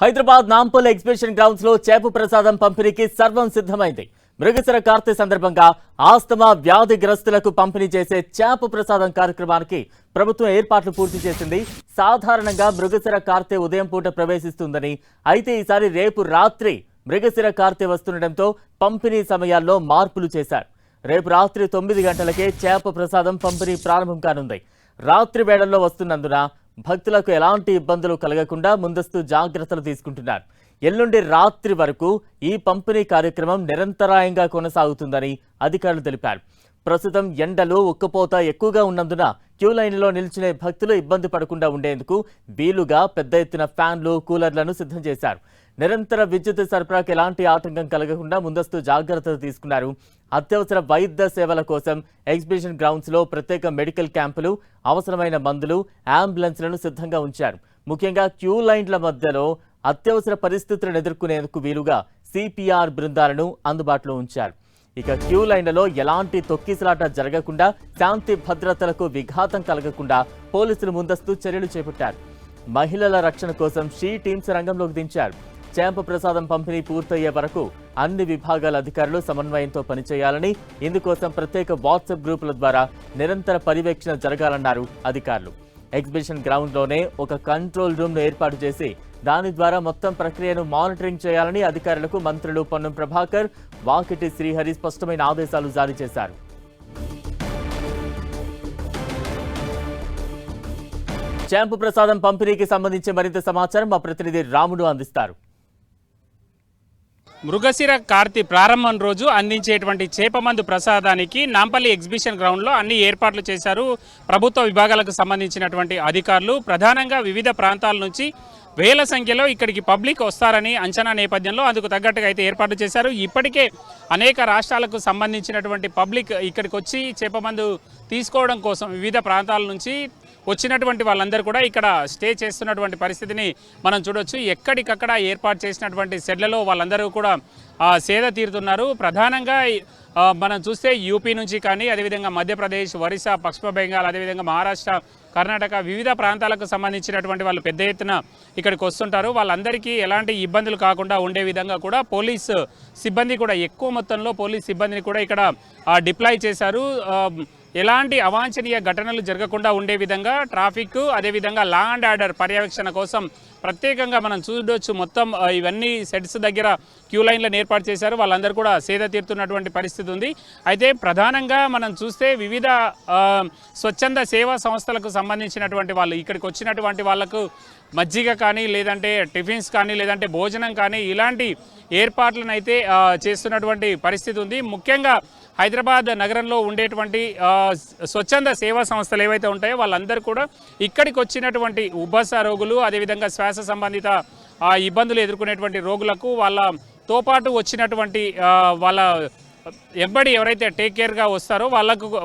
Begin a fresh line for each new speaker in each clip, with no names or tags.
Hyderabad నాంపల్ exhibition grounds లో చేప ప్రసాదం పంపిణీకి సర్వం సిద్ధమైంది. మృగశిర కార్తె సందర్భంగా ఆస్తమా వ్యాధిగ్రస్తులకు పంపిణీ చేసే చేప ప్రసాదం కార్యక్రమానికి ప్రభుత్వం ఏర్పాట్లు పూర్తి చేసింది. సాధారణంగా మృగశిర కార్తె ఉదయం పూట ప్రవేశిస్తుందని, అయితే ఈసారి రేపు రాత్రి మృగశిర కార్తె వస్తుండటంతో పంపిణీ సమయాల్లో మార్పులు చేశారు. రేపు రాత్రి 9 గంటలకే చేప ప్రసాదం పంపిణీ ప్రారంభం కానుంది. రాత్రి వేళల్లో వస్తున్నందున భక్తులకు ఎలాంటి ఇబ్బందులు కలగకుండా ముందస్తు జాగ్రత్తలు తీసుకుంటున్నారు. ఎల్లుండి రాత్రి వరకు ఈ పంపిణీ కార్యక్రమం నిరంతరాయంగా కొనసాగుతుందని అధికారులు తెలిపారు. ప్రస్తుతం ఎండలు ఉక్కపోత ఎక్కువగా ఉన్నందున క్యూ లైన్లో నిల్చునే భక్తులు ఇబ్బంది పడకుండా ఉండేందుకు వీలుగా పెద్ద ఎత్తున ఫ్యాన్లు, కూలర్లను సిద్ధం చేశారు. నిరంతర విద్యుత్ సరఫరాకు ఎలాంటి ఆటంకం కలగకుండా ముందస్తు జాగ్రత్తలు తీసుకున్నారు. అత్యవసర వైద్య సేవల కోసం ఎగ్జిబిషన్ గ్రౌండ్స్ లో ప్రత్యేక మెడికల్ క్యాంపులు, అవసరమైన మందులు, అంబులెన్స్లను సిద్ధంగా ఉంచారు. ముఖ్యంగా క్యూ లైన్ల మధ్యలో అత్యవసర పరిస్థితులను ఎదుర్కొనేందుకు వీలుగా సిపిఆర్ బృందాలను అందుబాటులో ఉంచారు. ఇక క్యూ లైన్లలో ఎలాంటి తొక్కిసలాట జరగకుండా, శాంతి భద్రతలకు విఘాతం కలగకుండా పోలీసులు ముందస్తు చర్యలు చేపట్టారు. మహిళల రక్షణ కోసం షీ టీమ్స్ రంగంలోకి దించారు. చేప ప్రసాదం పంపిణీ పూర్తయ్యే వరకు అన్ని విభాగాల అధికారులు సమన్వయంతో పనిచేయాలని, ఇందుకోసం ప్రత్యేక వాట్సాప్ గ్రూపుల ద్వారా నిరంతర పర్యవేక్షణ జరగాలన్నారు అధికారులు. ఎగ్జిబిషన్ గ్రౌండ్లోనే ఒక కంట్రోల్ రూమ్ను ఏర్పాటు చేసి దాని ద్వారా మొత్తం ప్రక్రియను మానిటరింగ్ చేయాలని అధికారులకు మంత్రులు పొన్నం ప్రభాకర్, వాకిటి శ్రీహరి స్పష్టమైన ఆదేశాలు జారీ చేశారు. చేప ప్రసాదం పంపిణీకి సంబంధించి మరింత సమాచారం మా ప్రతినిధి రాముడు అందిస్తారు.
మృగశిర కార్తె ప్రారంభం రోజు అందించేటువంటి చేపమందు ప్రసాదానికి నాంపల్లి ఎగ్జిబిషన్ గ్రౌండ్లో అన్ని ఏర్పాట్లు చేశారు ప్రభుత్వ విభాగాలకు సంబంధించినటువంటి అధికారులు. ప్రధానంగా వివిధ ప్రాంతాల నుంచి వేల సంఖ్యలో ఇక్కడికి పబ్లిక్ వస్తారని అంచనా నేపథ్యంలో అందుకు తగ్గట్టుగా అయితే ఏర్పాటు చేశారు. ఇప్పటికే అనేక రాష్ట్రాలకు సంబంధించినటువంటి పబ్లిక్ ఇక్కడికి వచ్చి చేపమందు తీసుకోవడం కోసం వివిధ ప్రాంతాల నుంచి వచ్చినటువంటి వాళ్ళందరూ కూడా ఇక్కడ స్టే చేస్తున్నటువంటి పరిస్థితిని మనం చూడొచ్చు. ఎక్కడికక్కడ ఏర్పాటు చేసినటువంటి షెడ్లలో వాళ్ళందరూ కూడా సేద తీరుతున్నారు. ప్రధానంగా మనం చూస్తే యూపీ నుంచి కానీ, అదేవిధంగా మధ్యప్రదేశ్, ఒరిస్సా, పశ్చిమ బెంగాల్, అదేవిధంగా మహారాష్ట్ర, కర్ణాటక వివిధ ప్రాంతాలకు సంబంధించినటువంటి వాళ్ళు పెద్ద ఎత్తున ఇక్కడికి వస్తుంటారు. వాళ్ళందరికీ ఎలాంటి ఇబ్బందులు కాకుండా ఉండే విధంగా కూడా పోలీస్ సిబ్బంది కూడా ఎక్కువ మొత్తంలో పోలీస్ సిబ్బందిని కూడా ఇక్కడ డిప్లాయ్ చేశారు. ఎలాంటి అవాంఛనీయ ఘటనలు జరగకుండా ఉండే విధంగా ట్రాఫిక్, అదేవిధంగా లా అండ్ ఆర్డర్ పర్యవేక్షణ కోసం ప్రత్యేకంగా మనం చూడొచ్చు. మొత్తం ఇవన్నీ సెట్స్ దగ్గర క్యూ లైన్లను ఏర్పాటు చేశారు. వాళ్ళందరూ కూడా సేద తీరుతున్నటువంటి పరిస్థితి ఉంది. అయితే ప్రధానంగా మనం చూస్తే వివిధ స్వచ్ఛంద సేవా సంస్థలకు సంబంధించినటువంటి వాళ్ళు ఇక్కడికి వచ్చినటువంటి వాళ్లకు మజ్జిగ కానీ, లేదంటే టిఫిన్స్ కానీ, లేదంటే భోజనం కానీ ఇలాంటి ఏర్పాట్లను అయితే చేస్తున్నటువంటి పరిస్థితి ఉంది. ముఖ్యంగా హైదరాబాద్ నగరంలో ఉండేటువంటి స్వచ్ఛంద సేవా సంస్థలు ఏవైతే ఉంటాయో వాళ్ళందరూ కూడా ఇక్కడికి వచ్చినటువంటి ఉబ్బస రోగులు, అదేవిధంగా శ్వాస సంబంధిత ఇబ్బందులు ఎదుర్కొనేటువంటి రోగులకు వాళ్ళతో పాటు వచ్చినటువంటి వాళ్ళ ఎంబడి ఎవరైతే టేక్ కేర్గా వస్తారో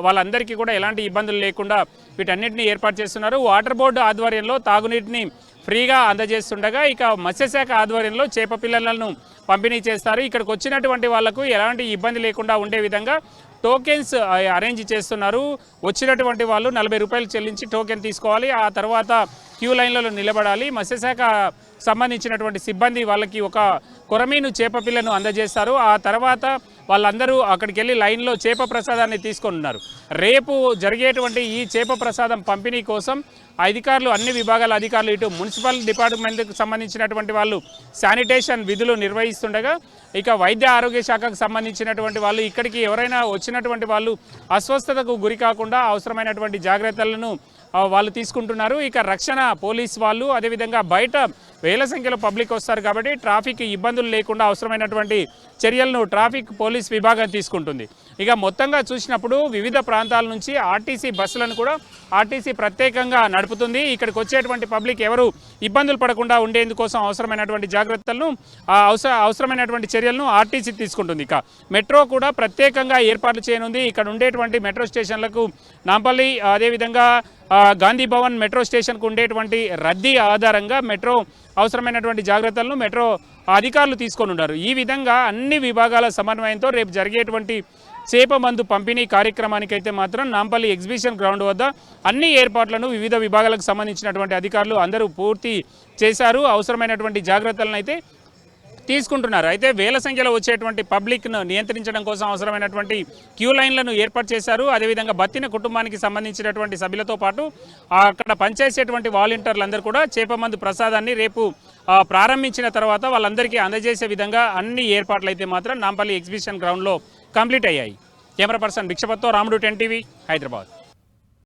వాళ్ళందరికీ కూడా ఎలాంటి ఇబ్బందులు లేకుండా వీటన్నిటిని ఏర్పాటు చేస్తున్నారు. వాటర్ బోర్డు ఆధ్వర్యంలో తాగునీటిని ఫ్రీగా అందజేస్తుండగా, ఇక మత్స్యశాఖ ఆధ్వర్యంలో చేప పిల్లలను పంపిణీ చేస్తారు. ఇక్కడికి వచ్చినటువంటి వాళ్లకు ఎలాంటి ఇబ్బంది లేకుండా ఉండే విధంగా టోకెన్స్ అరేంజ్ చేస్తున్నారు. వచ్చినటువంటి వాళ్ళు 40 రూపాయలు చెల్లించి టోకెన్ తీసుకోవాలి. ఆ తర్వాత క్యూ లైన్లలో నిలబడాలి. మత్స్యశాఖ సంబంధించినటువంటి సిబ్బంది వాళ్ళకి ఒక కొరమీను చేప పిల్లను అందజేస్తారు. ఆ తర్వాత వాళ్ళందరూ అక్కడికి వెళ్ళి లైన్లో చేప ప్రసాదాన్ని తీసుకుంటున్నారు. రేపు జరిగేటువంటి ఈ చేప ప్రసాదం పంపిణీ కోసం అధికారులు, అన్ని విభాగాల అధికారులు, ఇటు మున్సిపల్ డిపార్ట్మెంట్కి సంబంధించినటువంటి వాళ్ళు శానిటేషన్ విధులు నిర్వహిస్తుండగా, ఇక వైద్య ఆరోగ్య శాఖకు సంబంధించినటువంటి వాళ్ళు ఇక్కడికి ఎవరైనా వచ్చినటువంటి వాళ్ళు అస్వస్థతకు గురి కాకుండా అవసరమైనటువంటి జాగ్రత్తలను వాళ్ళు తీసుకుంటున్నారు. ఇక రక్షణ పోలీస్ వాళ్ళు, అదేవిధంగా బయట వేల సంఖ్యలో పబ్లిక్ వస్తారు కాబట్టి ట్రాఫిక్ ఇబ్బందులు లేకుండా అవసరమైనటువంటి చర్యలను ట్రాఫిక్ పోలీస్ విభాగం తీసుకుంటుంది. ఇక మొత్తంగా చూసినప్పుడు వివిధ ప్రాంతాల నుంచి ఆర్టీసీ బస్సులను కూడా ఆర్టీసీ ప్రత్యేకంగా నడుపుతుంది. ఇక్కడికి వచ్చేటువంటి పబ్లిక్ ఎవరు ఇబ్బందులు పడకుండా ఉండేందుకోసం అవసరమైనటువంటి జాగ్రత్తలను, అవసరమైనటువంటి చర్యలను ఆర్టీసీ తీసుకుంటుంది. ఇక మెట్రో కూడా ప్రత్యేకంగా ఏర్పాట్లు చేయనుంది. ఇక్కడ ఉండేటువంటి మెట్రో స్టేషన్లకు నాంపల్లి, అదేవిధంగా గాంధీ భవన్ మెట్రో స్టేషన్కు ఉండేటువంటి రద్దీ ఆధారంగా మెట్రో అవసరమైనటువంటి జాగ్రత్తలను మెట్రో అధికారులు తీసుకొని ఉన్నారు. ఈ విధంగా అన్ని విభాగాల సమన్వయంతో రేపు జరిగేటువంటి చేప మందు పంపిణీ కార్యక్రమానికి అయితే మాత్రం నాంపల్లి ఎగ్జిబిషన్ గ్రౌండ్ వద్ద అన్ని ఏర్పాట్లను వివిధ విభాగాలకు సంబంధించినటువంటి అధికారులు అందరూ పూర్తి చేశారు. అవసరమైనటువంటి జాగ్రత్తలను అయితే తీసుకుంటున్నారు. అయితే వేల సంఖ్యలో వచ్చేటువంటి పబ్లిక్ను నియంత్రించడం కోసం అవసరమైనటువంటి క్యూ లైన్లను ఏర్పాటు చేశారు. అదేవిధంగా బత్తిన కుటుంబానికి సంబంధించినటువంటి సభ్యులతో పాటు అక్కడ పనిచేసేటువంటి వాలంటీర్లందరూ కూడా చేపమందు ప్రసాదాన్ని రేపు ప్రారంభించిన తర్వాత వాళ్ళందరికీ అందజేసే విధంగా అన్ని ఏర్పాట్లు అయితే మాత్రం నాంపల్లి ఎగ్జిబిషన్ గ్రౌండ్లో కంప్లీట్ అయ్యాయి. కెమెరా పర్సన్ భిక్షపత్తో రాముడు 10 టీవీ హైదరాబాద్.